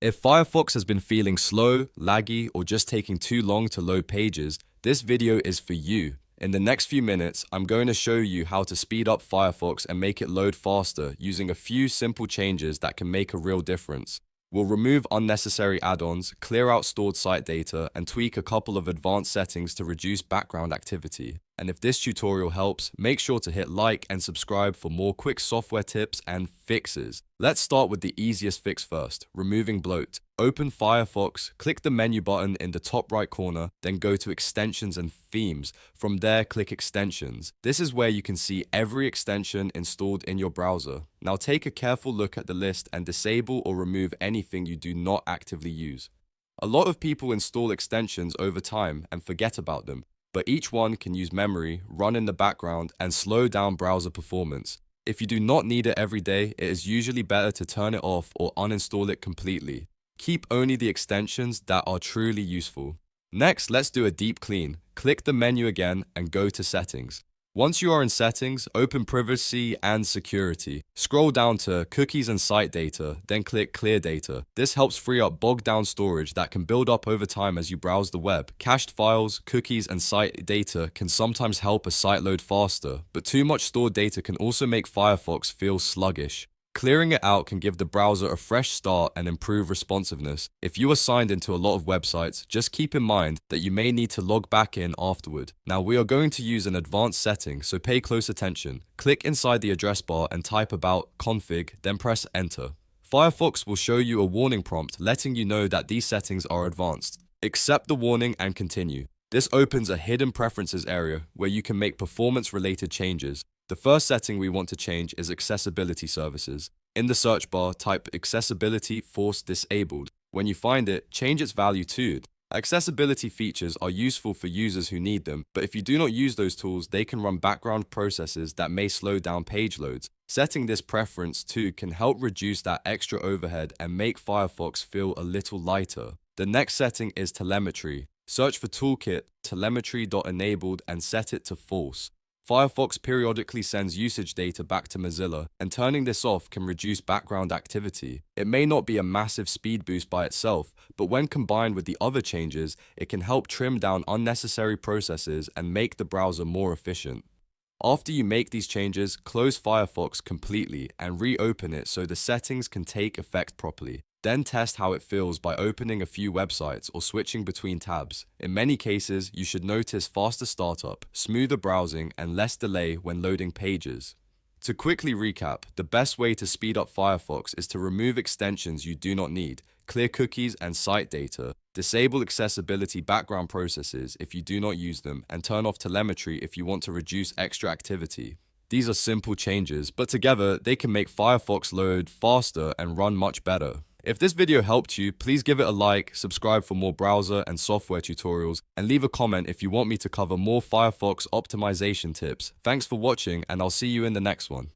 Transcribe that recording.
If Firefox has been feeling slow, laggy, or just taking too long to load pages, this video is for you. In the next few minutes, I'm going to show you how to speed up Firefox and make it load faster using a few simple changes that can make a real difference. We'll remove unnecessary add-ons, clear out stored site data, and tweak a couple of advanced settings to reduce background activity. And if this tutorial helps, make sure to hit like and subscribe for more quick software tips and fixes. Let's start with the easiest fix first, removing bloat. Open Firefox, click the menu button in the top right corner, then go to Extensions and Themes. From there, click Extensions. This is where you can see every extension installed in your browser. Now take a careful look at the list and disable or remove anything you do not actively use. A lot of people install extensions over time and forget about them, but each one can use memory, run in the background, and slow down browser performance. If you do not need it every day, it is usually better to turn it off or uninstall it completely. Keep only the extensions that are truly useful. Next, let's do a deep clean. Click the menu again and go to Settings. Once you are in Settings, open Privacy and Security. Scroll down to Cookies and Site Data, then click Clear Data. This helps free up bogged down storage that can build up over time as you browse the web. Cached files, cookies, and site data can sometimes help a site load faster, but too much stored data can also make Firefox feel sluggish. Clearing it out can give the browser a fresh start and improve responsiveness. If you are signed into a lot of websites, just keep in mind that you may need to log back in afterward. Now we are going to use an advanced setting, so pay close attention. Click inside the address bar and type about config, then press enter. Firefox will show you a warning prompt letting you know that these settings are advanced. Accept the warning and continue. This opens a hidden preferences area where you can make performance-related changes. The first setting we want to change is accessibility services. In the search bar, type accessibility force disabled. When you find it, change its value to. Accessibility features are useful for users who need them, but if you do not use those tools, they can run background processes that may slow down page loads. Setting this preference to can help reduce that extra overhead and make Firefox feel a little lighter. The next setting is telemetry. Search for toolkit telemetry.enabled and set it to false. Firefox periodically sends usage data back to Mozilla, and turning this off can reduce background activity. It may not be a massive speed boost by itself, but when combined with the other changes, it can help trim down unnecessary processes and make the browser more efficient. After you make these changes, close Firefox completely and reopen it so the settings can take effect properly. Then test how it feels by opening a few websites or switching between tabs. In many cases, you should notice faster startup, smoother browsing, and less delay when loading pages. To quickly recap, the best way to speed up Firefox is to remove extensions you do not need, clear cookies and site data, disable accessibility background processes if you do not use them, and turn off telemetry if you want to reduce extra activity. These are simple changes, but together they can make Firefox load faster and run much better. If this video helped you, please give it a like, subscribe for more browser and software tutorials, and leave a comment if you want me to cover more Firefox optimization tips. Thanks for watching, and I'll see you in the next one.